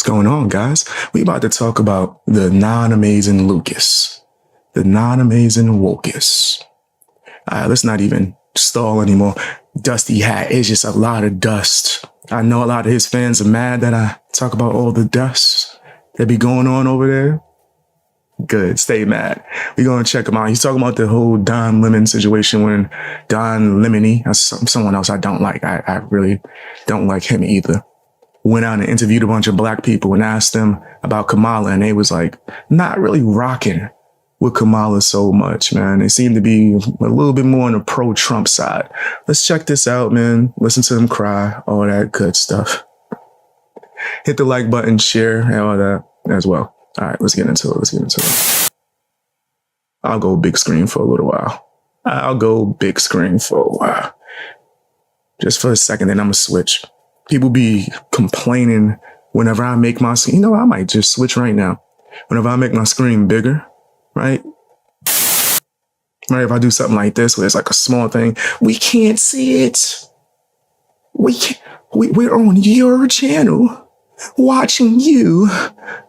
going on, guys? We about to talk about the non-amazing Lucas. The non-amazing Wokus. Let's not even stall anymore. Dusty hat is just a lot of dust. I know a lot of his fans are mad that I talk about all the dust that be going on over there. Good, stay mad. We're going to check him out. He's talking about the whole Don Lemon situation when Don Lemony, that's someone else I don't like. I really don't like him either. Went out and interviewed a bunch of black people and asked them about Kamala, and they was like not really rocking with Kamala so much, man. They seem to be a little bit more on the pro-Trump side. Let's check this out, man. Listen to them cry, all that good stuff. Hit the like button, share, and all that as well. All right, let's get into it. I'll go big screen for a little while. Just for a second, then I'm going to switch. People be complaining whenever I make my screen. You know, I might just switch right now. Whenever I make my screen bigger, right? If I do something like this, where it's like a small thing, we can't see it. We're on your channel watching you,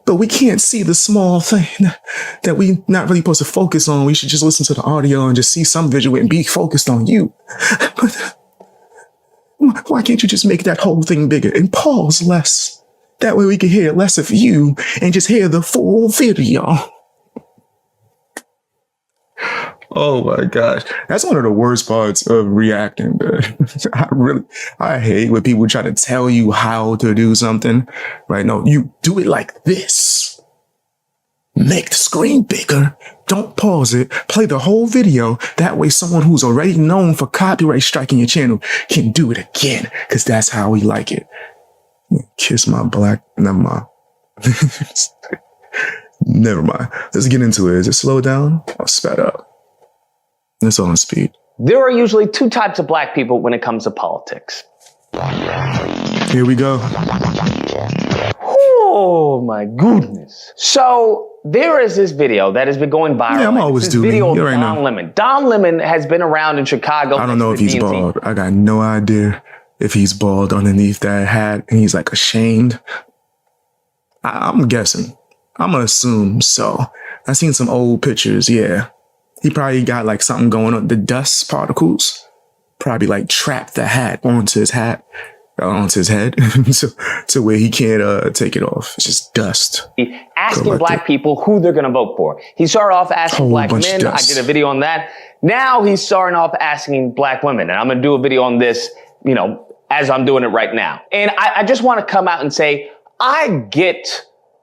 but we can't see the small thing that we not really supposed to focus on. We should just listen to the audio and just see some visual and be focused on you. But why can't you just make that whole thing bigger and pause less? That way we can hear less of you and just hear the full video. Oh my gosh. That's one of the worst parts of reacting. I hate when people try to tell you how to do something, right? No, you do it like this. Make the screen bigger. Don't pause it. Play the whole video. That way someone who's already known for copyright striking your channel can do it again, because that's how we like it. Kiss my black. Never mind. Never mind. Let's get into it. Is it slow down or sped up? It's on speed. There are usually two types of black people when it comes to politics. Here we go. Oh my goodness. So there is this video that has been going viral. Yeah, I'm always doing video of right Don Lemon. Don Lemon has been around in Chicago. I don't know if he's bald. I got no idea if he's bald underneath that hat and he's like ashamed. I'm guessing. I'm gonna assume so. I've seen some old pictures, yeah. He probably got like something going on. The dust particles probably like trapped the hat onto his head to where he can't take it off. It's just dust. Asking black people who they're going to vote for. He started off asking black men. I did a video on that. Now he's starting off asking black women. And I'm going to do a video on this, you know, as I'm doing it right now. And I just want to come out and say, I get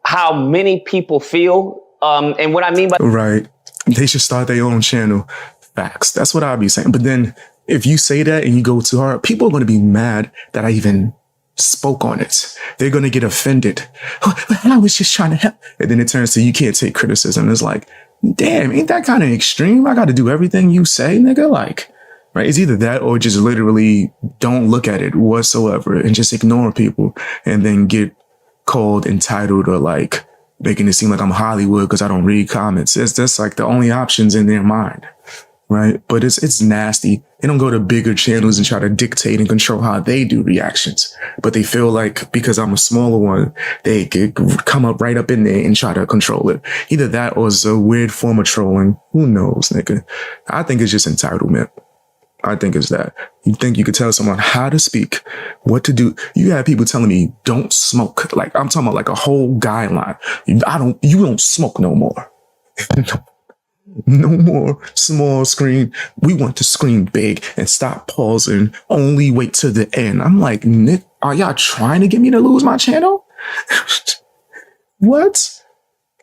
how many people feel. And what I mean by... Right. They should start their own channel. Facts. That's what I'll be saying. But then if you say that and you go too hard, people are going to be mad that I even spoke on it. They're going to get offended. I was just trying to help. And then it turns to you can't take criticism. It's like, damn, ain't that kind of extreme? I got to do everything you say, nigga. Like, right? It's either that or just literally don't look at it whatsoever and just ignore people and then get called entitled or like making it seem like I'm Hollywood because I don't read comments. That's like the only options in their mind, right? But it's nasty. They don't go to bigger channels and try to dictate and control how they do reactions. But they feel like because I'm a smaller one, they could come up right up in there and try to control it. Either that or it's a weird form of trolling. Who knows, nigga? I think it's just entitlement. I think it's that. You think you could tell someone how to speak, what to do. You have people telling me, don't smoke. Like, I'm talking about like a whole guideline. You don't smoke no more. No more small screen. We want the screen big and stop pausing. Only wait to the end. I'm like, Nick, are y'all trying to get me to lose my channel? What?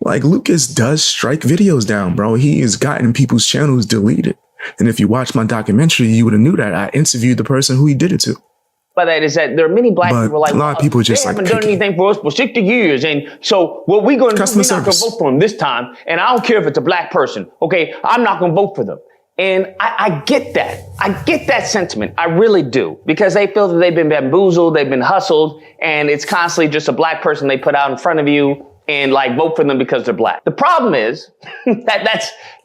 Like, Lucas does strike videos down, bro. He has gotten people's channels deleted. And if you watch my documentary, you would have knew that I interviewed the person who he did it to. But that is that there are many black people like, a lot of people just they like haven't done anything for us for 60 years. And so what we're going to do, we're not going to vote for them this time. And I don't care if it's a black person. Okay, I'm not going to vote for them. And I get that. I get that sentiment. I really do. Because they feel that they've been bamboozled, they've been hustled, and it's constantly just a black person they put out in front of you and like vote for them because they're black. The problem is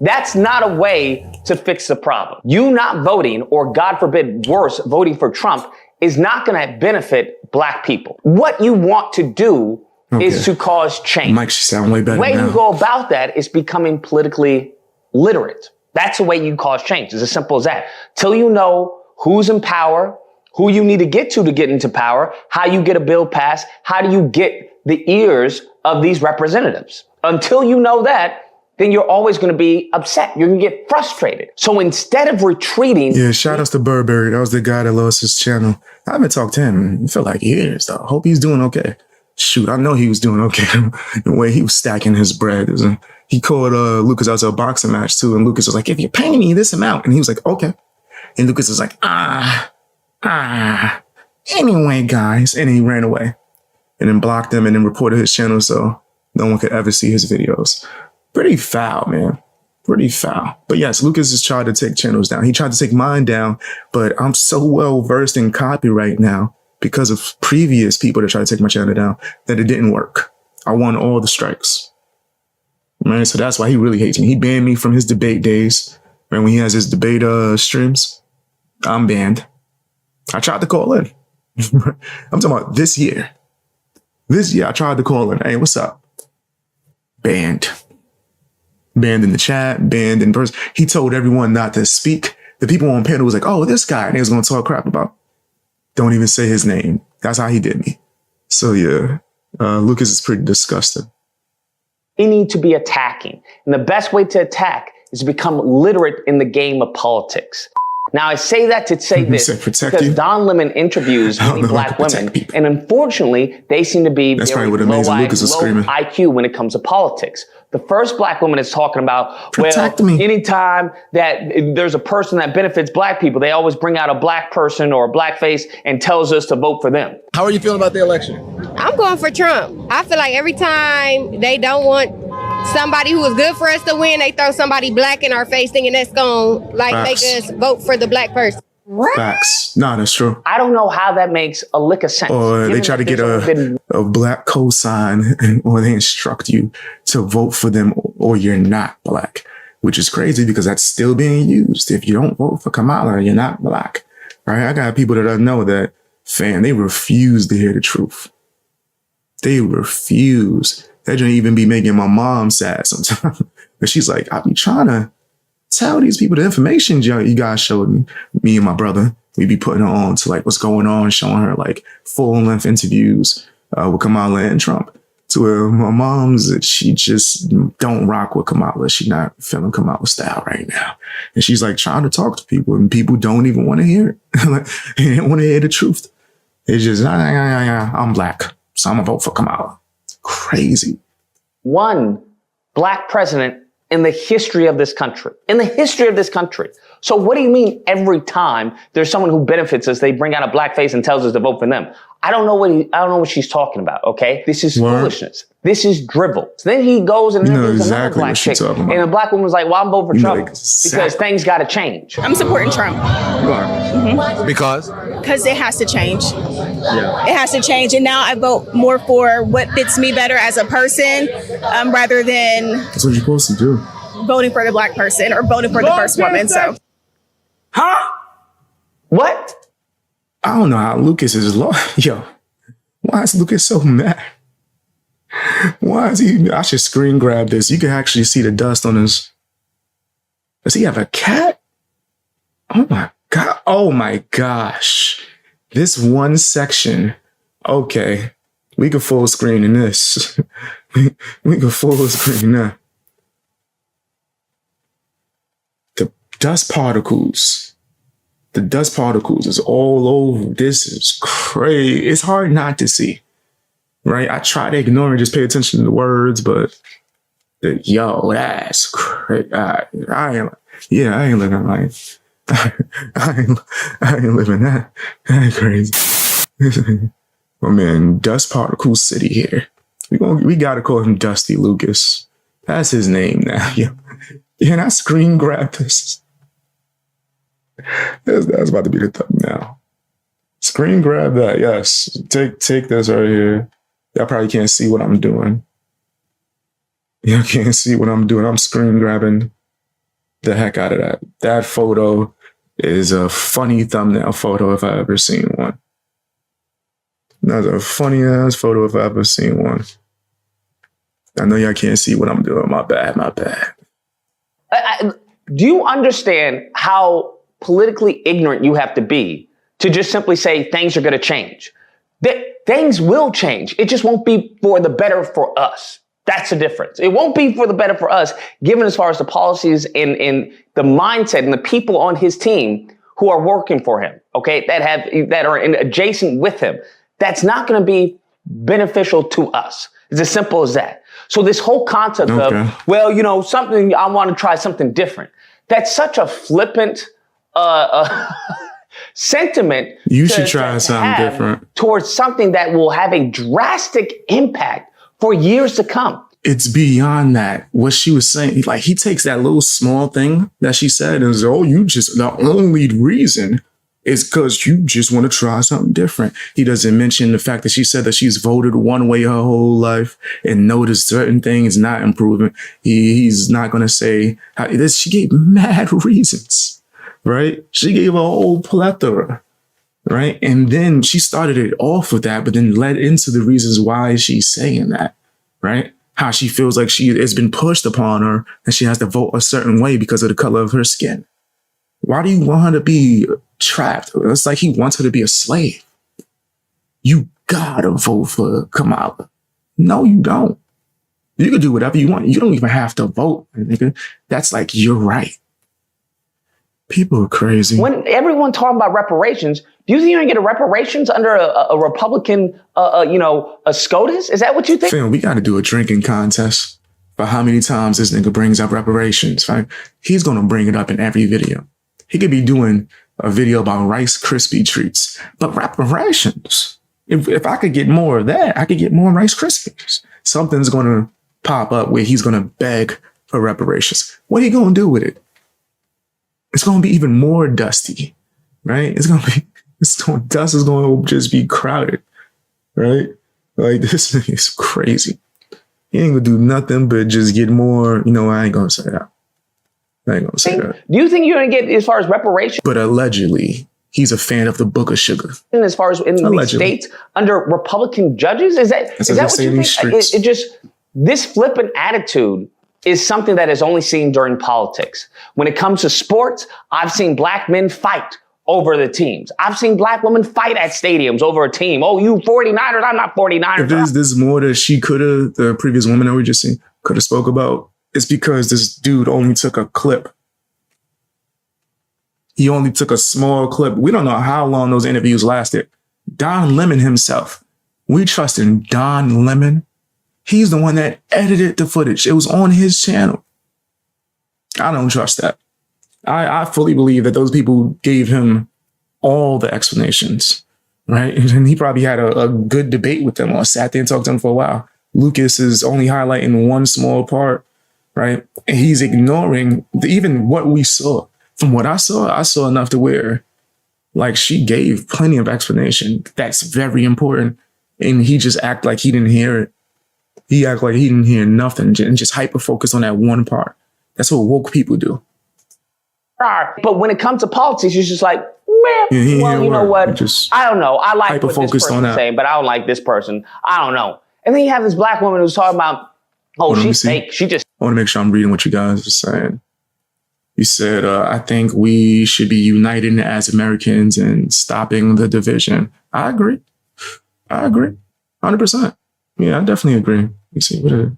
that's not a way to fix the problem. You not voting, or God forbid, worse, voting for Trump is not going to benefit black people. What you want to do is to cause change. Mike should sound way better The way now. you go about that is becoming politically literate. That's the way you cause change. It's as simple as that. Till you know who's in power, who you need to get into power, how you get a bill passed, how do you get the ears of these representatives. Until you know that, then you're always going to be upset. You're going to get frustrated. So instead of retreating. Yeah, shout outs to Burberry. That was the guy that lost his channel. I haven't talked to him in like years, though. Hope he's doing okay. Shoot, I know he was doing okay. The way he was stacking his bread. He called Lucas out to a boxing match, too. And Lucas was like, if you pay me this amount. And he was like, okay. And Lucas was like, anyway, guys. And he ran away. And then blocked him and then reported his channel so no one could ever see his videos. Pretty foul, man. Pretty foul. But yes, Lucas has tried to take channels down. He tried to take mine down, but I'm so well versed in copyright now because of previous people that tried to take my channel down that it didn't work. I won all the strikes. Man, so that's why he really hates me. He banned me from his debate days. And when he has his debate streams, I'm banned. I tried to call in. I'm talking about this year. This year, I tried to call in. Hey, what's up? Banned. Banned in the chat, banned in person. He told everyone not to speak. The people on panel was like, oh, this guy. And they was going to talk crap about. Don't even say his name. That's how he did me. So, yeah, Lucas is pretty disgusting. We need to be attacking. And the best way to attack is to become literate in the game of politics. Now, I say that to say this because Don Lemon interviews many black women, and unfortunately, they seem to be very low IQ when it comes to politics. The first black woman is talking about, anytime that there's a person that benefits black people, they always bring out a black person or a black face and tells us to vote for them. How are you feeling about the election? I'm going for Trump. I feel like every time they don't want somebody who is good for us to win, they throw somebody black in our face thinking that's going to make us vote for the black person. Facts. No, that's true. I don't know how that makes a lick of sense. Or they try to get a black cosign, or they instruct you to vote for them, or you're not black, which is crazy because that's still being used. If you don't vote for Kamala, you're not black, right? I got people that I know that, they refuse to hear the truth. They refuse. That don't even be making my mom sad sometimes. But she's like, I be trying to tell these people the information you guys showed me and my brother. We be putting her on to like what's going on, showing her like full length interviews with Kamala and Trump. To where my mom's, she just don't rock with Kamala. She's not feeling Kamala's style right now. And she's like trying to talk to people and people don't even want to hear it. Like, they don't want to hear the truth. It's just, I'm black, so I'm gonna vote for Kamala. Crazy. One black president in the history of this country. In the history of this country. So what do you mean every time there's someone who benefits us, they bring out a black face and tells us to vote for them? I don't know what she's talking about, okay? This is foolishness. This is drivel. So then he goes and interviews another black chick. And the black woman was like, well, I'm voting for Trump because things got to change. I'm supporting Trump. You are? Mm-hmm. Because it has to change. Yeah. It has to change. And now I vote more for what fits me better as a person rather than... That's what you're supposed to do. Voting for the black person or voting for the first woman, so... Huh? What? I don't know how Lucas is Yo, why is Lucas so mad? Why is he? I should screen grab this. You can actually see the dust on his. Does he have a cat? Oh my God. Oh my gosh. This one section. Okay. We can full screen in this. we can full screen that. The dust particles. The dust particles is all over. This is crazy. It's hard not to see, right? I try to ignore and just pay attention to the words, but that's crazy. I ain't living life. I ain't living that. That's crazy. Oh man, Dust Particle City here. We gotta call him Dusty Lucas. That's his name now. Yeah, and I screen grab this. That's about to be the thumbnail. Screen grab that. Yes. Take this right here. Y'all probably can't see what I'm doing. Y'all can't see what I'm doing. I'm screen grabbing the heck out of that. That photo is a funny thumbnail photo if I ever seen one. That's a funny ass photo if I ever seen one. I know y'all can't see what I'm doing. My bad. Do you understand how politically ignorant you have to be to just simply say things are going to change? Things will change. It just won't be for the better for us. That's the difference. It won't be for the better for us, given as far as the policies and the mindset and the people on his team who are working for him, okay, that are adjacent with him. That's not going to be beneficial to us. It's as simple as that. So this whole concept of, well, you know, something, I want to try something different. That's such a flippant sentiment. You should try something different towards something that will have a drastic impact for years to come. It's beyond that. What she was saying, like, he takes that little small thing that she said and says, oh, the only reason is because you just want to try something different. He doesn't mention the fact that she said that she's voted one way her whole life and noticed certain things not improving. He's not going to say how this. She gave mad reasons, right? She gave a whole plethora, right? And then she started it off with that, but then led into the reasons why she's saying that, right? How she feels like it's been pushed upon her and she has to vote a certain way because of the color of her skin. Why do you want her to be trapped? It's like he wants her to be a slave. You gotta vote for Kamala. No, you don't. You can do whatever you want. You don't even have to vote, nigga. That's like your right. People are crazy. When everyone talking about reparations, do you think you're gonna get a reparations under a Republican, a SCOTUS? Is that what you think? Fam, we got to do a drinking contest for how many times this nigga brings up reparations. Right? He's gonna bring it up in every video. He could be doing a video about Rice Krispie treats, but reparations. If I could get more of that, I could get more Rice Krispies. Something's gonna pop up where he's gonna beg for reparations. What are you gonna do with it? It's gonna be even more dusty, right? Dust is gonna just be crowded, right? Like, this thing is crazy. He ain't gonna do nothing but just get more. I ain't gonna say that. Do you think you're gonna get as far as reparations? But allegedly, he's a fan of the Book of Sugar. And as far as in these states under Republican judges, is that what you think? It just, this flippant attitude is something that is only seen during politics. When it comes to sports, I've seen black men fight over the teams. I've seen black women fight at stadiums over a team. Oh, you 49ers, I'm not 49ers. If there's this more that the previous woman that we just seen could have spoke about, it's because this dude only took a clip. He only took a small clip. We don't know how long those interviews lasted. Don Lemon himself. We trust in Don Lemon. He's the one that edited the footage. It was on his channel. I don't trust that. I fully believe that those people gave him all the explanations, right? And he probably had a good debate with them or sat there and talked to them for a while. Lucas is only highlighting one small part, right? And he's ignoring even what we saw. From what I saw enough to where, like, she gave plenty of explanation. That's very important. And he just act like he didn't hear it. He act like he didn't hear nothing and just hyper-focus on that one part. That's what woke people do. But when it comes to politics, you're just like, man, well, you know what? I don't know. I like what this person's saying, but I don't like this person. I don't know. And then you have this black woman who's talking about, she's fake. I want to make sure I'm reading what you guys are saying. You said, I think we should be united as Americans and stopping the division. I agree. 100%. Yeah, I definitely agree. You see, there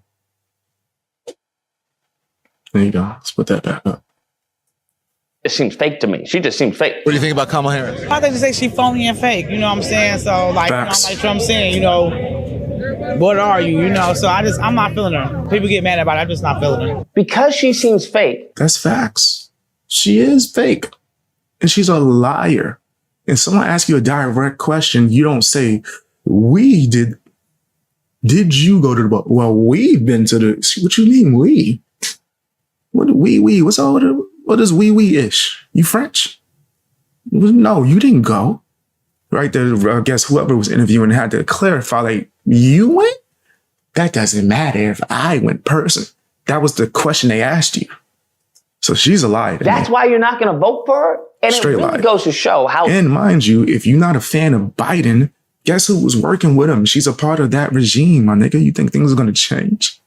you go. Let's put that back up. It seems fake to me. She just seems fake. What do you think about Kamala Harris? I think they say she phony and fake. You know what I'm saying? So, like Trump saying, what are you? So I'm not feeling her. People get mad about it. I'm just not feeling her. Because she seems fake. That's facts. She is fake. And she's a liar. If someone asks you a direct question, you don't say, we did. Did you go to the bar? Well, we've been to the. What you mean, we? What we? What's all the? What is we-ish? You French? No, you didn't go. Right there, I guess whoever was interviewing had to clarify, like, you went? That doesn't matter if I went person. That was the question they asked you. So she's a liar. That's why you're not going to vote for her? And Straight it really lie. goes to show how... And mind you, if you're not a fan of Biden, guess who was working with him? She's a part of that regime, my nigga. You think things are going to change?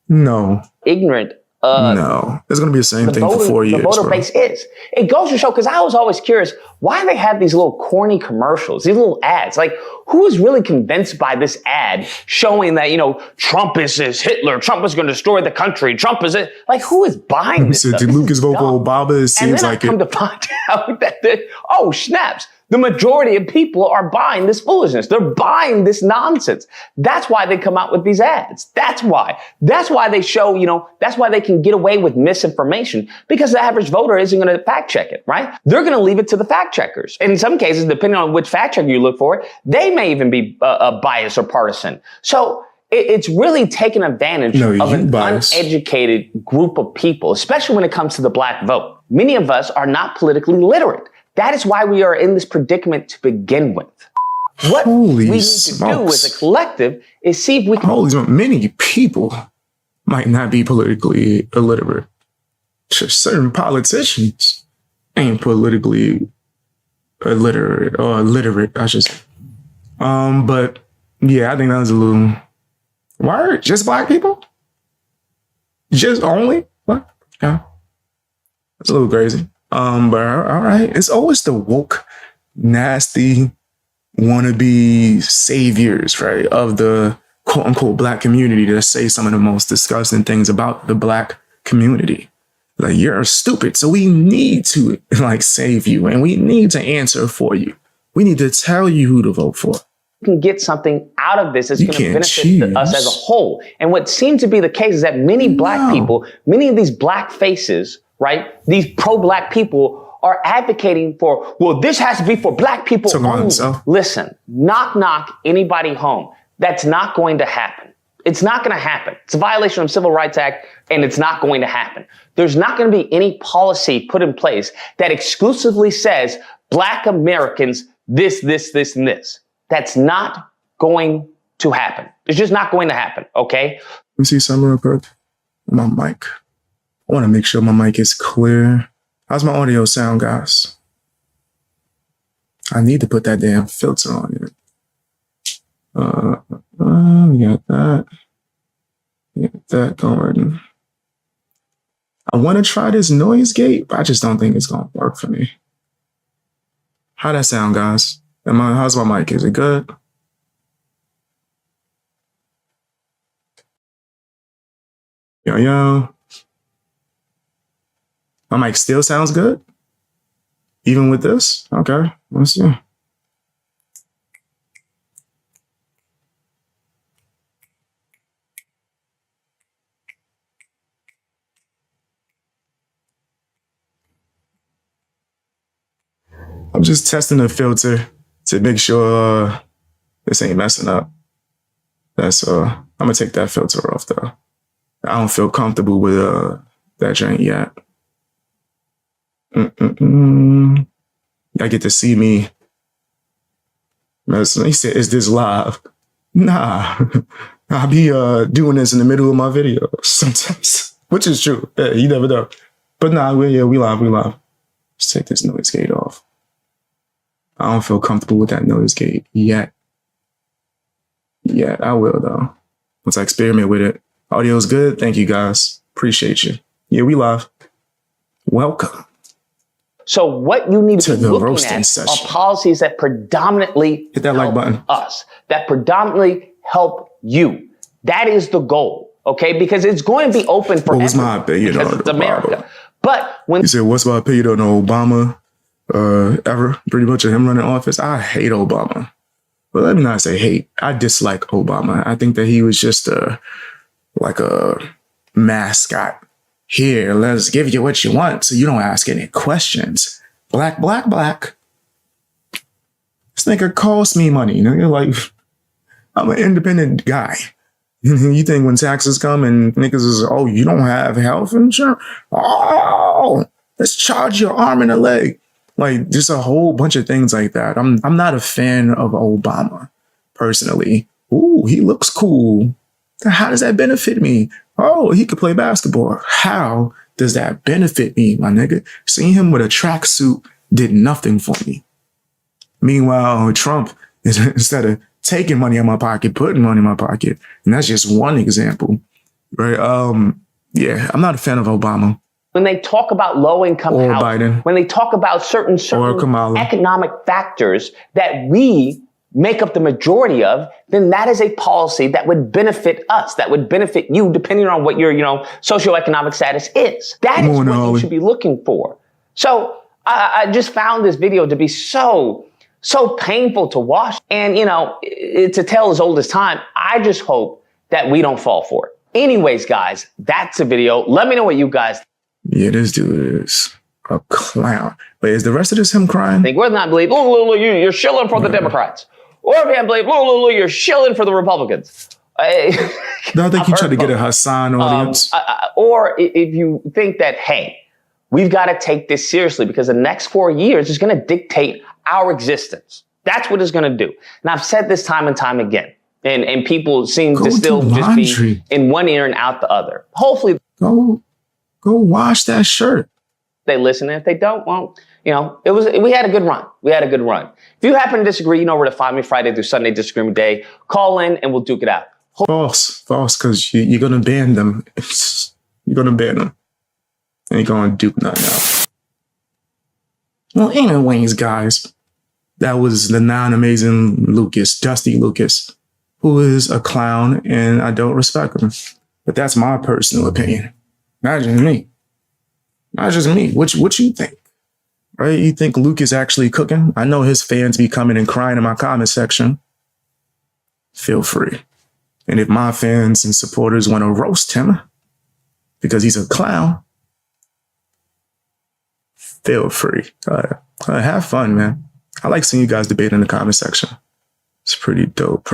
No. Ignorant. No. It's going to be the same thing for 4 years. The voter base is. It goes to show, because I was always curious, why they have these little corny commercials, these little ads. Like, who is really convinced by this ad showing that, Trump is Hitler, Trump is going to destroy the country, Trump is it? Like, who is buying this stuff? Did Lucas vote for Obama? It seems like it. And then I come to find out that, oh, snaps. The majority of people are buying this foolishness. They're buying this nonsense. That's why they come out with these ads. That's why. That's why they show, that's why they can get away with misinformation, because the average voter isn't going to fact check it, right? They're going to leave it to the fact checkers. And in some cases, depending on which fact checker you look for, they may even be biased or partisan. So it's really taking advantage of an uneducated group of people, especially when it comes to the black vote. Many of us are not politically literate. That is why we are in this predicament to begin with. What we need to do as a collective is see if we can... Many people might not be politically illiterate. Just certain politicians ain't politically illiterate, or literate, I should say. But yeah, I think that was a little... Word? Just black people? Just only? What? Yeah. That's a little crazy. But all right. It's always the woke, nasty, wannabe saviors, right, of the quote unquote black community that say some of the most disgusting things about the black community. Like, you're stupid, so we need to save you, and we need to answer for you. We need to tell you who to vote for. Can get something out of this that's going to benefit us as a whole. And what seems to be the case is that many black people, many of these black faces, right, these pro-black people are advocating for, well, this has to be for black people only. Listen, knock anybody home. That's not going to happen. It's not going to happen. It's a violation of the Civil Rights Act, and it's not going to happen. There's not going to be any policy put in place that exclusively says black Americans this, and this. That's not going to happen. It's just not going to happen, okay? Let me see something real quick. My mic. I want to make sure my mic is clear. How's my audio sound, guys? I need to put that damn filter on it. We got that. We got that going. I want to try this noise gate, but I just don't think it's going to work for me. How'd that sound, guys? How's my mic? Is it good? Yo. My mic still sounds good? Even with this? Okay, let's see. I'm just testing the filter to make sure this ain't messing up. That's I'm gonna take that filter off though. I don't feel comfortable with that joint yet. I get to see me. He said, "Is this live?" Nah, I'll be doing this in the middle of my video sometimes, which is true. Yeah, you never know. But nah, we live. Let's take this noise gate off. I don't feel comfortable with that noise gate yet. Yeah, I will though. Once I experiment with it. Audio's good. Thank you guys. Appreciate you. Yeah, we live. Welcome. So what you need to be looking at are policies that predominantly hit that like button. Us, that predominantly help you. That is the goal, okay? Because it's going to be open for everyone. What's my opinion on it's America. But when you said, what's my opinion on Obama? Ever pretty much of him running office. I hate Obama, but let me not say hate. I dislike Obama. I think that he was just like a mascot. Here, let's give you what you want, so you don't ask any questions. Black. This nigga costs me money. You know, you're like, I'm an independent guy. You think when taxes come and niggas is, oh, you don't have health insurance? Oh, let's charge your arm and a leg. Like, just a whole bunch of things like that. I'm not a fan of Obama, personally. Ooh, he looks cool. How does that benefit me? Oh, he could play basketball. How does that benefit me, my nigga? Seeing him with a tracksuit did nothing for me. Meanwhile, Trump, instead of taking money out of my pocket, putting money in my pocket. And that's just one example, right? Yeah, I'm not a fan of Obama. When they talk about low-income or housing, Biden, when they talk about certain economic factors that we make up the majority of, then that is a policy that would benefit us, that would benefit you, depending on what your, socioeconomic status is. That is what you should be looking for. So I just found this video to be so painful to watch. And, it's a tale as old as time. I just hope that we don't fall for it. Anyways, guys, that's a video. Let me know what you guys think. Yeah, this dude is a clown. But is the rest of this him crying? Whether or not believe, you're shilling for the Democrats. Or if you can't believe, you're shilling for the Republicans. I think you tried to get a Hassan audience. Or if you think that, hey, we've got to take this seriously because the next 4 years is going to dictate our existence. That's what it's going to do. And I've said this time and time again. And people seem to still just be in one ear and out the other. Hopefully. Go wash that shirt. They listen. And if they don't, well, we had a good run. If you happen to disagree, you know where to find me Friday through Sunday, Disagreement Day. Call in and we'll duke it out. False, because you're going to ban them. You're going to ban them. Ain't going to duke nothing out. Well, anyways, guys, that was the non-amazing Lucas, Dusty Lucas, who is a clown and I don't respect him. But that's my personal opinion. Not just me. What you think? Right? You think Luke is actually cooking? I know his fans be coming and crying in my comment section. Feel free. And if my fans and supporters want to roast him because he's a clown, feel free. Have fun, man. I like seeing you guys debate in the comment section. It's pretty dope.